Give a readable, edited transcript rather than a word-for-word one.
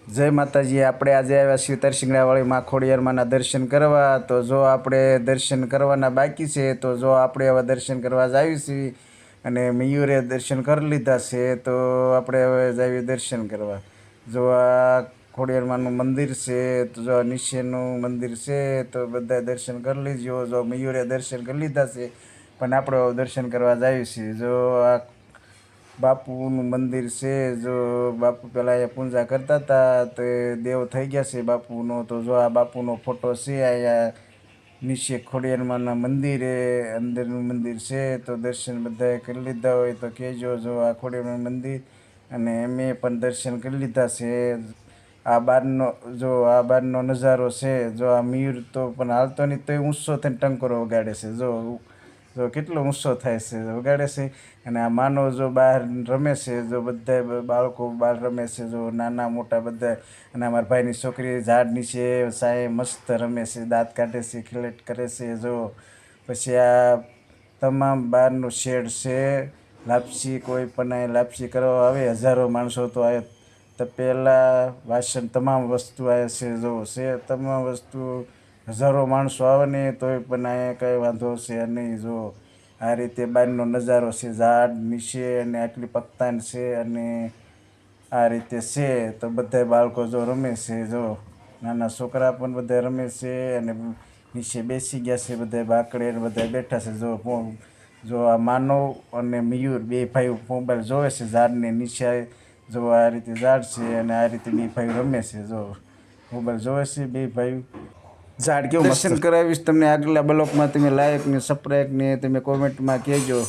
જય માતાજી। આપણે આજે આવ્યા છીએ તરસિંગડાવાળી માં ખોડિયારમાંના દર્શન કરવા। તો જો આપણે દર્શન કરવાના બાકી છે તો જો આપણે હવે દર્શન કરવા જાવી છીએ અને મયુરે દર્શન કરી લીધા છે તો આપણે હવે જાવી દર્શન કરવા। જો આ ખોડિયારમાંનું મંદિર છે તો જો નીચેનું મંદિર છે તો બધા દર્શન કરી લીજો। જો મયુરે દર્શન કરી લીધા છે પણ આપણે દર્શન કરવા જાવી છીએ। જો આ બાપુનું મંદિર છે। જો બાપુ પહેલાં અહીંયા પૂજા કરતા હતા તો એ દેવ થઈ ગયા છે બાપુનો। તો જો આ બાપુનો ફોટો છે અહીંયા નીચે ખોડિયારમાંના મંદિરે અંદરનું મંદિર છે તો દર્શન બધાએ કરી લીધા હોય તો કહેજો। જો આ ખોડિયારમાંનું મંદિર અને મેં પણ દર્શન કરી લીધા છે। આ બારનો નજારો છે। જો આ મયુર તો પણ હાલતો નહીં તોય ઊંચો થઈને ટંકોરો વગાડે છે। જો કેટલો ઊંચો થાય છે વગાડે છે। અને આ માનવ જો બહાર રમે છે। જો બધા બાળકો બહાર રમે છે જો નાના મોટા બધા। અને અમારા ભાઈની છોકરી ઝાડ નીચે સાંયે મસ્ત રમે છે, દાંત કાઢે છે, ખિલટ કરે છે। જો પછી આ તમામ બહારનું શેડ છે। લાપસી કોઈ પણ અહીં લાપસી કરવા આવે હજારો માણસો તો આવે તપેલા વાસણ તમામ વસ્તુ આવે છે। જો છે તમામ વસ્તુ હજારો માણસો આવે ને તોય પણ અહીંયા કંઈ વાંધો છે નહીં। જો આ રીતે બહારનો નજારો છે, ઝાડ નીચે અને આટલી પગતાન છે અને આ રીતે છે તો બધા બાળકો જો રમે છે। જો નાના છોકરા પણ બધા રમે છે અને નીચે બેસી ગયા છે બધા બાકડે ને બધા બેઠા છે। જો આ માનવ અને મયુર બે ભાઈ મોબાઈલ જોવે છે ઝાડને નીચે। જો આ રીતે ઝાડ છે અને આ રીતે બે ભાઈ રમે છે। જો મોબાઈલ જોવે છે બે ભાઈ। ઝાડ કેવું દર્શન કરાવીશ તમને આગલા બ્લોકમાં। તમે લાઈક ને સબસ્ક્રાઈબ ને તમે કોમેન્ટમાં કહેજો।